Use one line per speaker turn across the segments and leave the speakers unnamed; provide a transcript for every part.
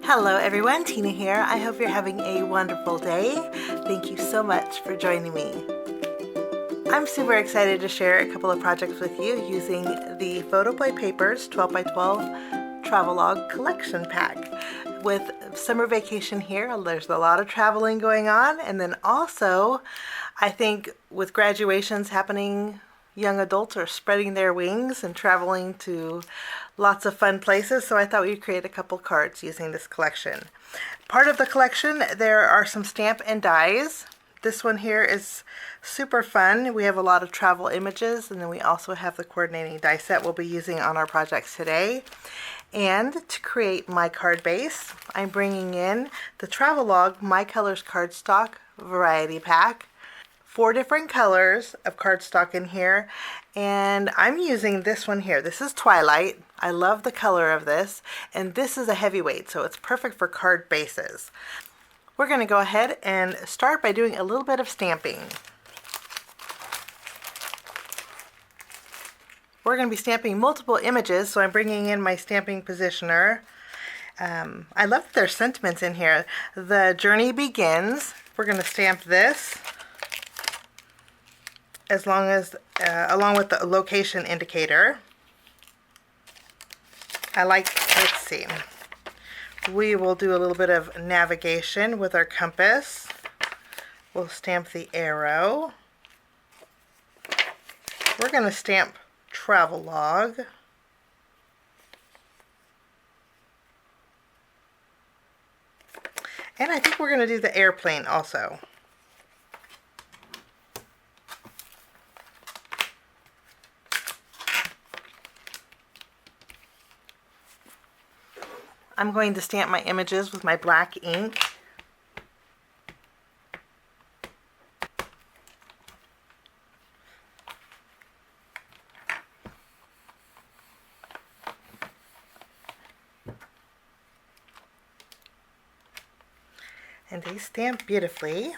Hello everyone, Tina here. I hope you're having a wonderful day. Thank you so much for joining me. I'm super excited to share a couple of projects with you using the PhotoPlay Papers 12x12 Travelogue collection pack. With summer vacation here, there's a lot of traveling going on, and then also I think with graduations happening, young adults are spreading their wings and traveling to lots of fun places, so I thought we'd create a couple cards using this collection. Part of the collection, there are some stamp and dies. This one here is super fun. We have a lot of travel images, and then we also have the coordinating die set we'll be using on our projects today. And to create my card base, I'm bringing in the Travelogue My Colors Cardstock Variety Pack. 4 different colors of cardstock in here, and I'm using this one here. This is Twilight. I love the color of this, and this is a heavyweight, so it's perfect for card bases. We're going to go ahead and start by doing a little bit of stamping. We're going to be stamping multiple images, so I'm bringing in my stamping positioner. I love that there's sentiments in here. The journey begins. We're going to stamp this along with the location indicator. Let's see. We will do a little bit of navigation with our compass. We'll stamp the arrow. We're going to stamp Travelogue. And I think we're going to do the airplane also. I'm going to stamp my images with my black ink. And they stamp beautifully.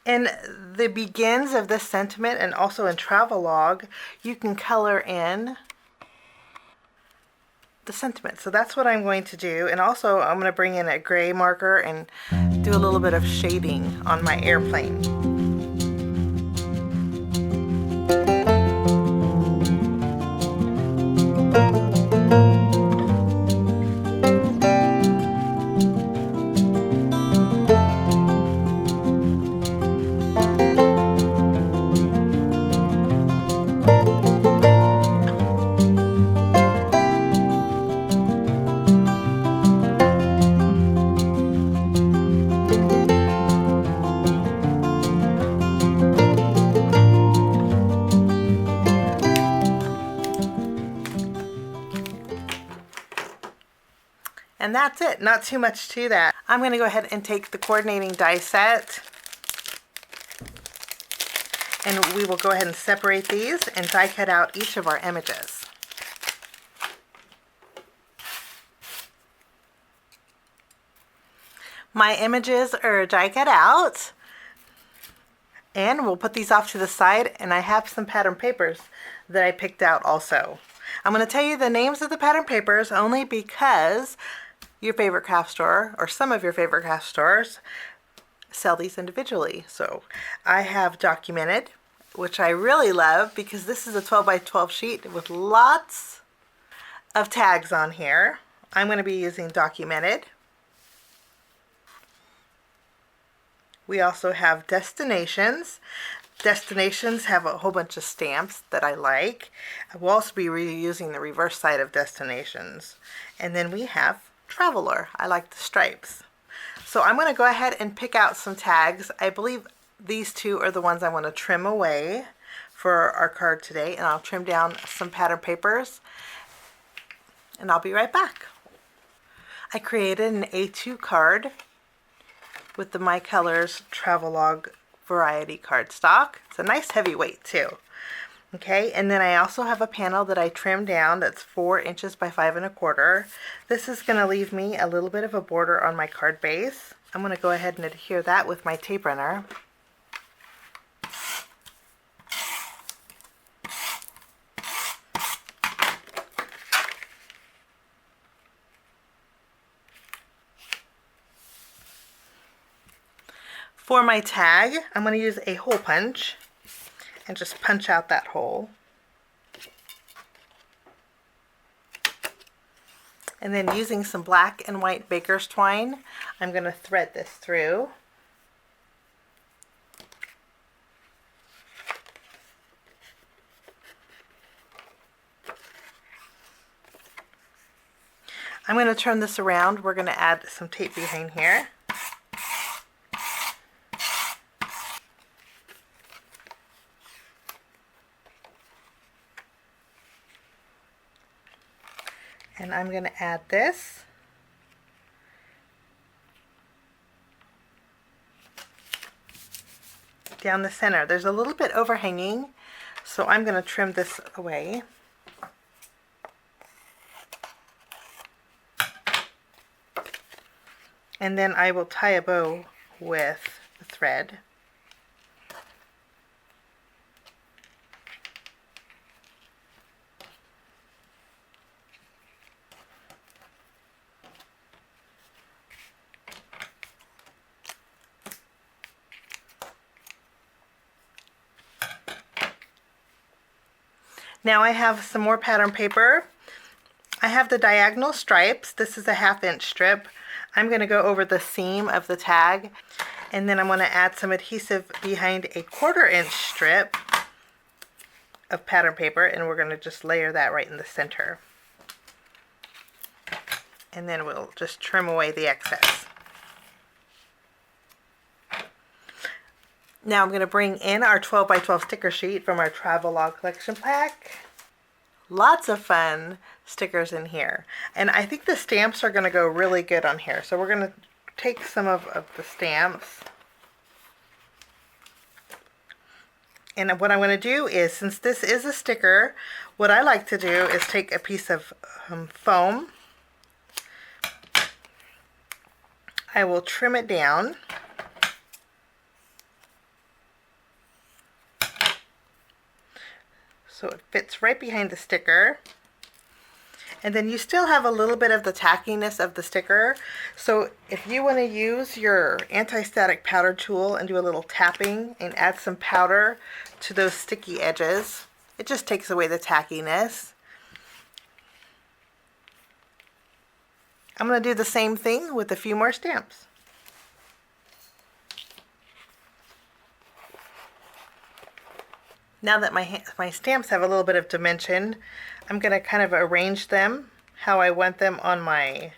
In the begins of this sentiment and also in Travelogue, you can color in the sentiment. So that's what I'm going to do. And also I'm going to bring in a gray marker and do a little bit of shading on my airplane. And that's it, not too much to that. I'm going to go ahead and take the coordinating die set, and we will go ahead and separate these and die cut out each of our images. My images are die cut out, and we'll put these off to the side, and I have some pattern papers that I picked out also. I'm going to tell you the names of the pattern papers only because your favorite craft store, or some of your favorite craft stores, sell these individually. So I have Documented, which I really love because this is a 12x12 sheet with lots of tags on here. I'm going to be using Documented. We also have Destinations. Destinations have a whole bunch of stamps that I like. I will also be reusing the reverse side of Destinations. And then we have Travelor. I like the stripes. So I'm going to go ahead and pick out some tags. I believe these two are the ones I want to trim away for our card today, and I'll trim down some pattern papers, and I'll be right back. I created an A2 card with the My Colors Travelogue Variety cardstock. It's a nice heavyweight too. Okay, and then I also have a panel that I trimmed down that's 4 inches by 5 1/4. This is going to leave me a little bit of a border on my card base. I'm going to go ahead and adhere that with my tape runner. For my tag, I'm going to use a hole punch and just punch out that hole. And then using some black and white baker's twine, I'm going to thread this through. I'm going to turn this around. We're going to add some tape behind here. And I'm going to add this. Down the center. There's a little bit overhanging, so I'm going to trim this away. And then I will tie a bow with the thread. Now I have some more pattern paper. I have the diagonal stripes. This is a 1/2 inch strip. I'm going to go over the seam of the tag, and then I'm going to add some adhesive behind a 1/4 inch strip of pattern paper, and we're going to just layer that right in the center. And then we'll just trim away the excess. Now I'm going to bring in our 12 by 12 sticker sheet from our Travelogue collection pack. Lots of fun stickers in here. And I think the stamps are going to go really good on here. So we're going to take some of the stamps. And what I'm going to do is, since this is a sticker, what I like to do is take a piece of foam. I will trim it down. So it fits right behind the sticker. And then you still have a little bit of the tackiness of the sticker. So if you want to use your anti-static powder tool and do a little tapping and add some powder to those sticky edges, it just takes away the tackiness. I'm going to do the same thing with a few more stamps. Now that my stamps have a little bit of dimension, I'm going to kind of arrange them how I want them on my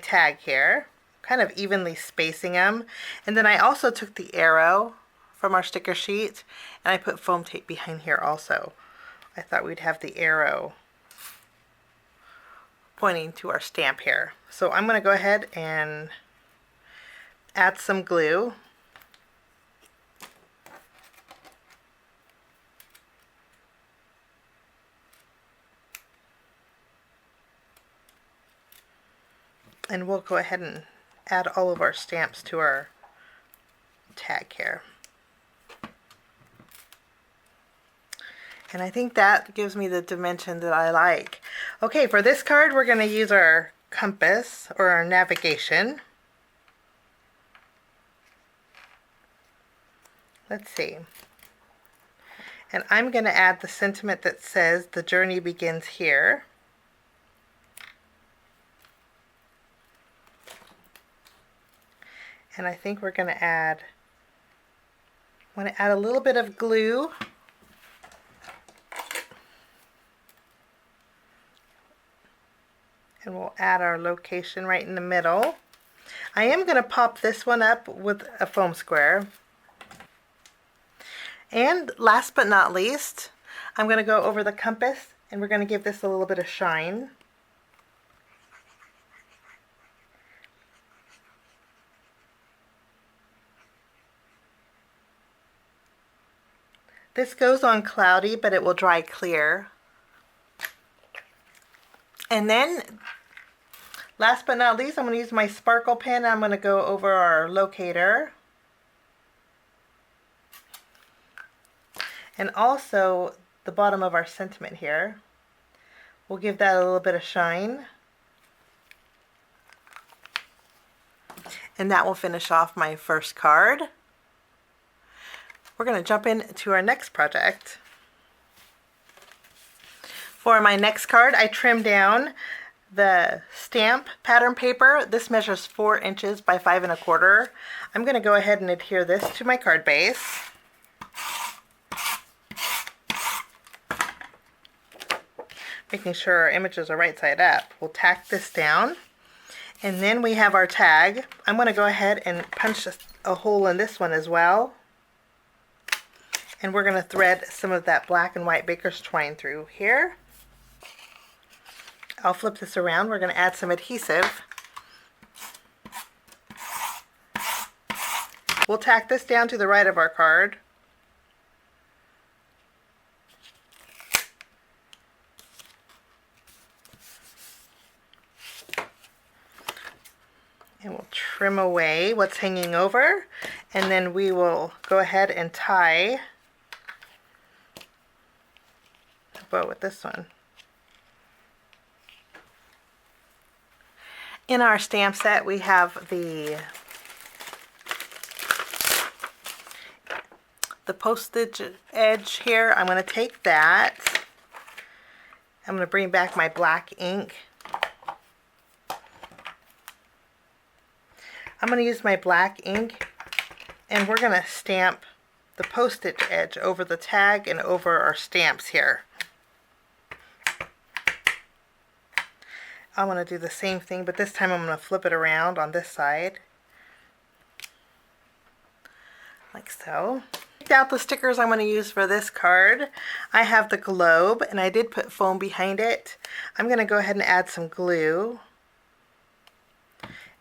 tag here, kind of evenly spacing them. And then I also took the arrow from our sticker sheet and I put foam tape behind here also. I thought we'd have the arrow pointing to our stamp here. So I'm going to go ahead and add some glue. And we'll go ahead and add all of our stamps to our tag here. And I think that gives me the dimension that I like. Okay, for this card we're going to use our compass or our navigation. Let's see. And I'm going to add the sentiment that says the journey begins here. And I think we're going to want to add a little bit of glue. And we'll add our location right in the middle. I am going to pop this one up with a foam square. And last but not least, I'm going to go over the compass and we're going to give this a little bit of shine. This goes on cloudy, but it will dry clear. And then, last but not least, I'm going to use my sparkle pen. I'm going to go over our locator. And also the bottom of our sentiment here. We'll give that a little bit of shine. And that will finish off my first card. We're going to jump into our next project. For my next card, I trimmed down the stamp pattern paper. This measures 4 inches by 5 1/4. I'm going to go ahead and adhere this to my card base. Making sure our images are right side up. We'll tack this down. And then we have our tag. I'm going to go ahead and punch a hole in this one as well. And we're going to thread some of that black and white baker's twine through here. I'll flip this around. We're going to add some adhesive. We'll tack this down to the right of our card. And we'll trim away what's hanging over, and then we will go ahead and tie a bow with this one. In our stamp set, we have the postage edge here. I'm going to take that. I'm going to bring back my black ink. I'm going to use my black ink, and we're going to stamp the postage edge over the tag and over our stamps here. I want to do the same thing, but this time I'm going to flip it around on this side, like so. Picked out the stickers I'm going to use for this card. I have the globe, and I did put foam behind it. I'm going to go ahead and add some glue.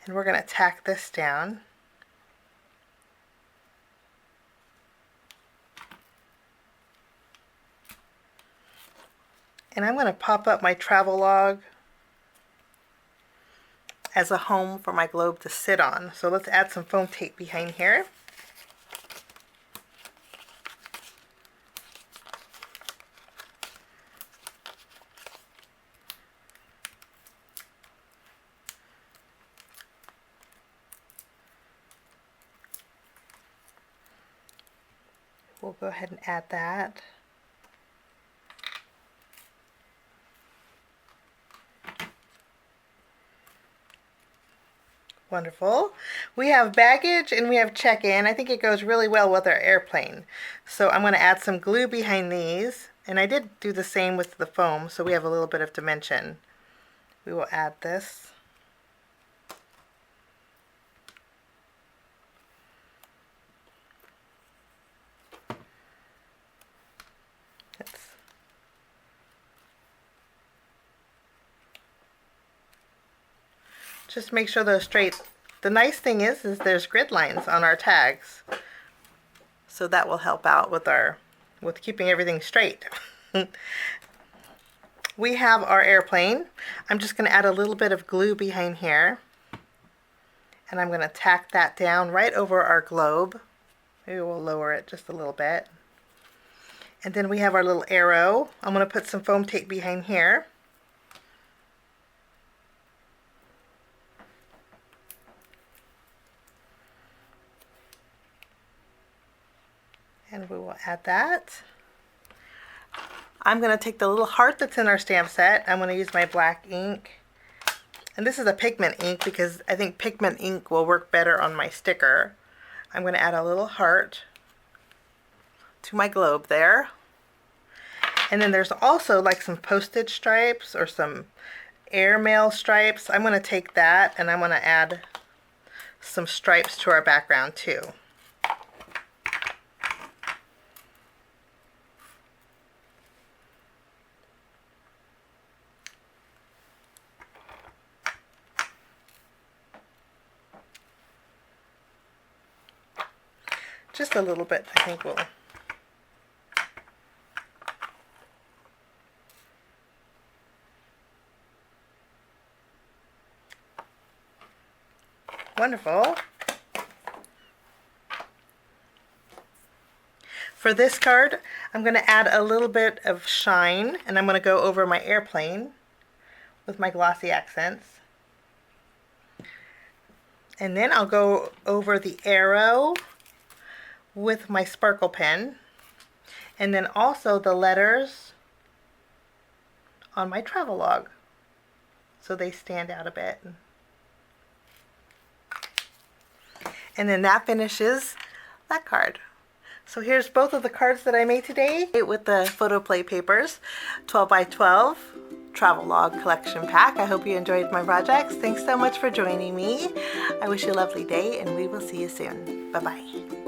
And we're going to tack this down. And I'm going to pop up my Travelog as a home for my globe to sit on. So let's add some foam tape behind here. We'll go ahead and add that. Wonderful. We have baggage and we have check-in. I think it goes really well with our airplane. So I'm going to add some glue behind these. And I did do the same with the foam, so we have a little bit of dimension. We will add this. Just make sure they're straight. The nice thing is there's grid lines on our tags, so that will help out with keeping everything straight. We have our airplane. I'm just going to add a little bit of glue behind here, and I'm going to tack that down right over our globe. Maybe we'll lower it just a little bit. And then we have our little arrow. I'm going to put some foam tape behind here. And we will add that. I'm going to take the little heart that's in our stamp set. I'm going to use my black ink. And this is a pigment ink because I think pigment ink will work better on my sticker. I'm going to add a little heart to my globe there. And then there's also like some postage stripes or some airmail stripes. I'm going to take that and I'm going to add some stripes to our background too. Just a little bit, I think will. Wonderful. For this card, I'm going to add a little bit of shine, and I'm going to go over my airplane with my Glossy Accents. And then I'll go over the arrow with my sparkle pen. And then also the letters on my Travelog, so they stand out a bit. And then that finishes that card. So here's both of the cards that I made today with the PhotoPlay papers, 12 by 12 Travelog collection pack. I hope you enjoyed my projects. Thanks so much for joining me. I wish you a lovely day, and we will see you soon. Bye-bye.